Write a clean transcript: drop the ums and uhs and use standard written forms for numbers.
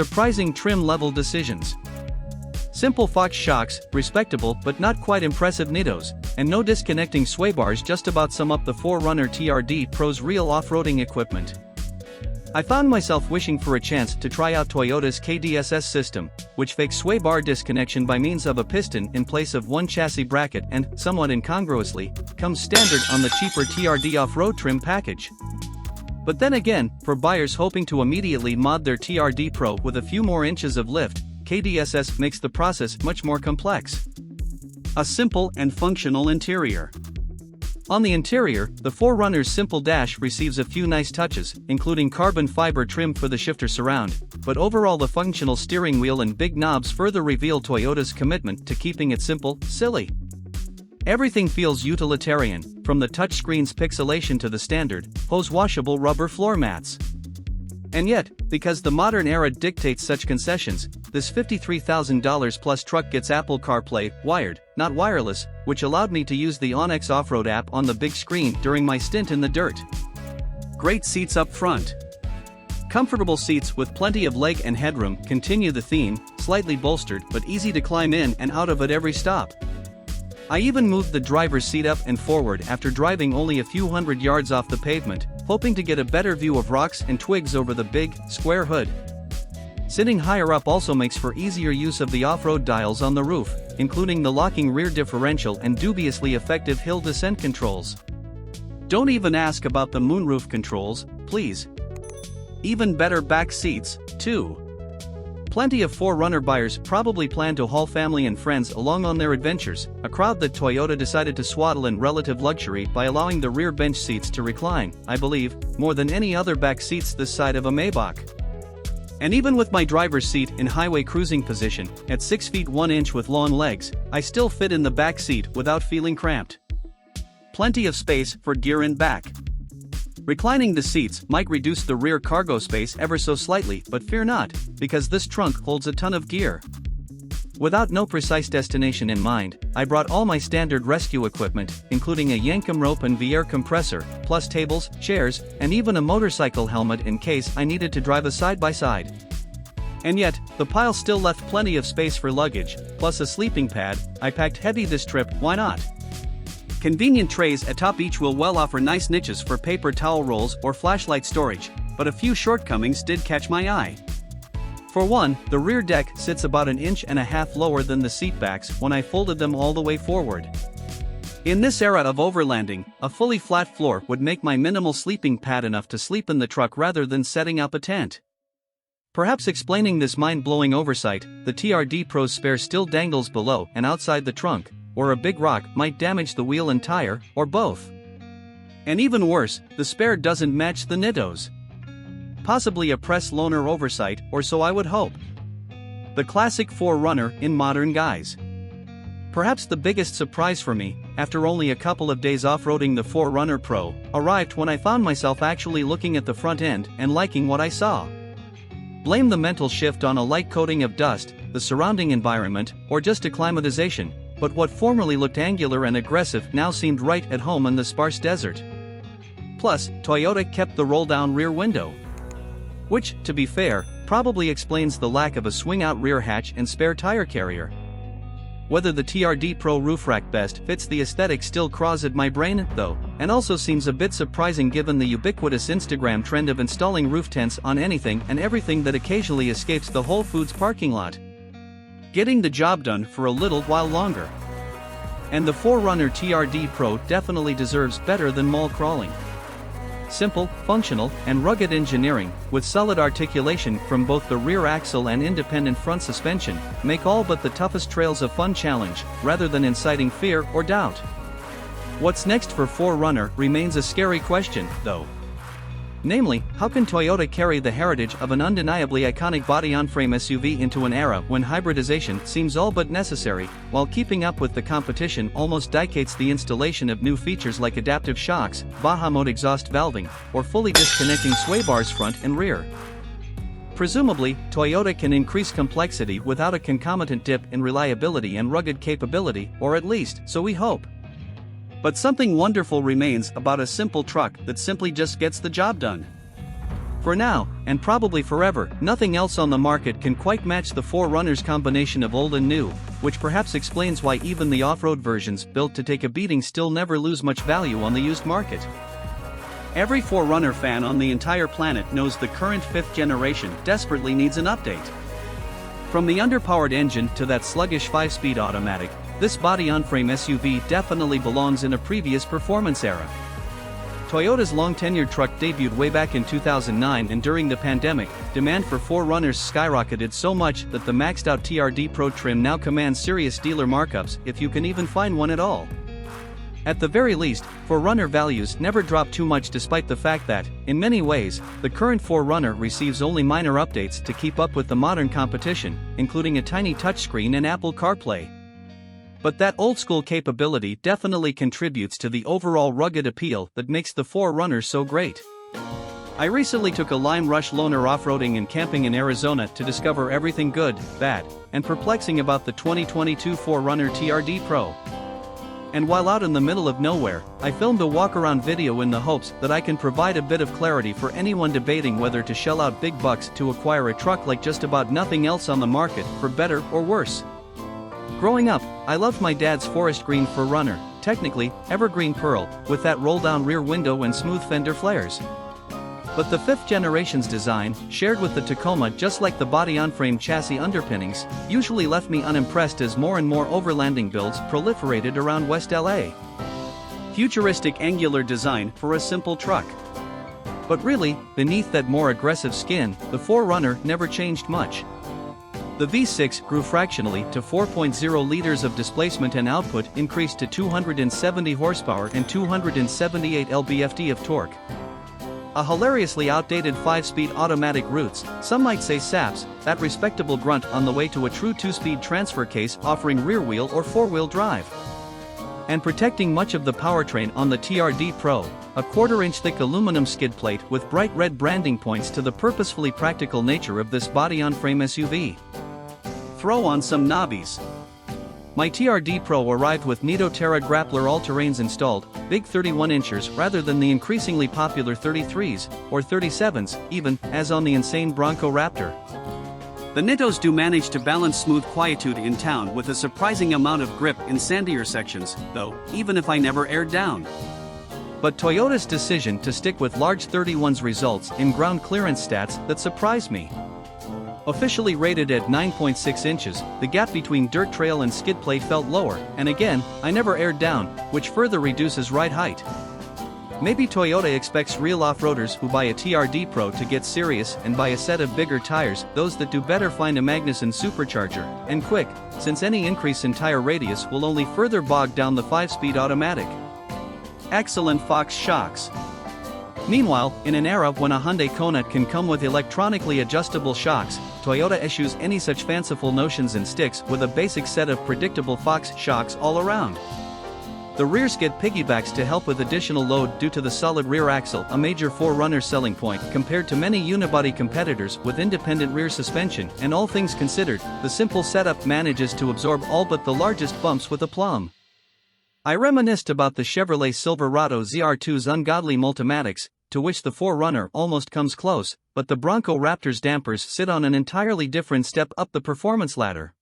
surprising trim level decisions. Simple Fox shocks, respectable but not quite impressive nittos, and no disconnecting sway bars just about sum up the 4Runner TRD Pro's real off-roading equipment. I found myself wishing for a chance to try out Toyota's KDSS system, which fakes sway bar disconnection by means of a piston in place of one chassis bracket and, somewhat incongruously, comes standard on the cheaper TRD off-road trim package. But then again, for buyers hoping to immediately mod their TRD Pro with a few more inches of lift, KDSS makes the process much more complex. A simple and functional interior. On the interior, the 4Runner's simple dash receives a few nice touches, including carbon fiber trim for the shifter surround, but overall the functional steering wheel and big knobs further reveal Toyota's commitment to keeping it simple, silly. Everything feels utilitarian, from the touchscreen's pixelation to the standard, hose-washable rubber floor mats. And yet, because the modern era dictates such concessions, this $53,000 plus truck gets Apple CarPlay, wired, not wireless, which allowed me to use the onX Off-Road app on the big screen during my stint in the dirt. Great seats up front. Comfortable seats with plenty of leg and headroom continue the theme, slightly bolstered but easy to climb in and out of at every stop. I even moved the driver's seat up and forward after driving only a few hundred yards off the pavement, hoping to get a better view of rocks and twigs over the big, square hood. Sitting higher up also makes for easier use of the off-road dials on the roof, including the locking rear differential and dubiously effective hill descent controls. Don't even ask about the moonroof controls, please. Even better back seats, too. Plenty of 4Runner buyers probably plan to haul family and friends along on their adventures, a crowd that Toyota decided to swaddle in relative luxury by allowing the rear bench seats to recline, I believe, more than any other back seats this side of a Maybach. And even with my driver's seat in highway cruising position, at 6 feet 1 inch with long legs, I still fit in the back seat without feeling cramped. Plenty of space for gear in back. Reclining the seats might reduce the rear cargo space ever so slightly, but fear not, because this trunk holds a ton of gear. Without no precise destination in mind, I brought all my standard rescue equipment, including a Yankum rope and VR compressor, plus tables, chairs, and even a motorcycle helmet in case I needed to drive a side-by-side. And yet, the pile still left plenty of space for luggage, plus a sleeping pad. I packed heavy this trip, why not? Convenient trays atop each will well offer nice niches for paper towel rolls or flashlight storage, but a few shortcomings did catch my eye. For one, the rear deck sits about 1.5 inches lower than the seat backs when I folded them all the way forward. In this era of overlanding, a fully flat floor would make my minimal sleeping pad enough to sleep in the truck rather than setting up a tent. Perhaps explaining this mind-blowing oversight, the TRD Pro's spare still dangles below and outside the trunk, or a big rock might damage the wheel and tire, or both. And even worse, the spare doesn't match the nittos. Possibly a press loaner oversight, or so I would hope. The classic 4Runner in modern guise. Perhaps the biggest surprise for me, after only a couple of days off-roading the 4Runner Pro, arrived when I found myself actually looking at the front end and liking what I saw. Blame the mental shift on a light coating of dust, the surrounding environment, or just acclimatization, but what formerly looked angular and aggressive now seemed right at home in the sparse desert. Plus, Toyota kept the roll-down rear window. Which, to be fair, probably explains the lack of a swing-out rear hatch and spare tire carrier. Whether the TRD Pro roof rack best fits the aesthetic still craws at my brain, though, and also seems a bit surprising given the ubiquitous Instagram trend of installing roof tents on anything and everything that occasionally escapes the Whole Foods parking lot. Getting the job done for a little while longer. And the 4Runner TRD Pro definitely deserves better than mall crawling. Simple, functional, and rugged engineering, with solid articulation from both the rear axle and independent front suspension, make all but the toughest trails a fun challenge, rather than inciting fear or doubt. What's next for 4Runner remains a scary question, though. Namely, how can Toyota carry the heritage of an undeniably iconic body-on-frame SUV into an era when hybridization seems all but necessary, while keeping up with the competition almost dictates the installation of new features like adaptive shocks, Baja mode exhaust valving, or fully disconnecting sway bars front and rear? Presumably, Toyota can increase complexity without a concomitant dip in reliability and rugged capability, or at least, so we hope. But something wonderful remains about a simple truck that simply just gets the job done. For now, and probably forever, nothing else on the market can quite match the 4Runner's combination of old and new, which perhaps explains why even the off-road versions built to take a beating still never lose much value on the used market. Every 4Runner fan on the entire planet knows the current 5th generation desperately needs an update. From the underpowered engine to that sluggish 5-speed automatic, this body-on-frame SUV definitely belongs in a previous performance era. Toyota's long-tenured truck debuted way back in 2009, and during the pandemic, demand for 4Runners skyrocketed so much that the maxed-out TRD Pro trim now commands serious dealer markups, if you can even find one at all. At the very least, 4Runner values never drop too much, despite the fact that, in many ways, the current 4Runner receives only minor updates to keep up with the modern competition, including a tiny touchscreen and Apple CarPlay. But that old-school capability definitely contributes to the overall rugged appeal that makes the 4Runner so great. I recently took a Lime Rush loaner off-roading and camping in Arizona to discover everything good, bad, and perplexing about the 2022 4Runner TRD Pro. And while out in the middle of nowhere, I filmed a walk-around video in the hopes that I can provide a bit of clarity for anyone debating whether to shell out big bucks to acquire a truck like just about nothing else on the market, for better or worse. Growing up, I loved my dad's forest green 4Runner, technically, evergreen pearl, with that roll-down rear window and smooth fender flares. But the 5th generation's design, shared with the Tacoma just like the body-on-frame chassis underpinnings, usually left me unimpressed as more and more overlanding builds proliferated around West LA. Futuristic angular design for a simple truck. But really, beneath that more aggressive skin, the 4Runner never changed much. The V6 grew fractionally to 4.0 liters of displacement, and output increased to 270 horsepower and 278 lb-ft of torque. A hilariously outdated 5-speed automatic roots, some might say saps, that respectable grunt on the way to a true 2-speed transfer case offering rear-wheel or 4-wheel drive. And protecting much of the powertrain on the TRD Pro, a 1/4-inch thick aluminum skid plate with bright red branding points to the purposefully practical nature of this body-on-frame SUV. Throw on some knobbies. My TRD Pro arrived with Nitto Terra grappler all-terrains installed, big 31 inchers rather than the increasingly popular 33s, or 37s, even, as on the insane Bronco Raptor. The Nittos do manage to balance smooth quietude in town with a surprising amount of grip in sandier sections, though, even if I never aired down. But Toyota's decision to stick with large 31s results in ground clearance stats that surprised me. Officially rated at 9.6 inches, the gap between dirt trail and skid plate felt lower, and again, I never aired down, which further reduces ride height. Maybe Toyota expects real off-roaders who buy a TRD Pro to get serious and buy a set of bigger tires. Those that do better find a Magnuson supercharger, and quick, since any increase in tire radius will only further bog down the 5-speed automatic. Excellent Fox shocks. Meanwhile, in an era when a Hyundai Kona can come with electronically adjustable shocks, Toyota eschews any such fanciful notions and sticks with a basic set of predictable Fox shocks all around. The rear skid piggybacks to help with additional load due to the solid rear axle, a major 4Runner selling point compared to many unibody competitors with independent rear suspension, and all things considered, the simple setup manages to absorb all but the largest bumps with aplomb. I reminisced about the Chevrolet Silverado ZR2's ungodly multimatics, to which the 4Runner almost comes close, but the Bronco Raptor's dampers sit on an entirely different step up the performance ladder.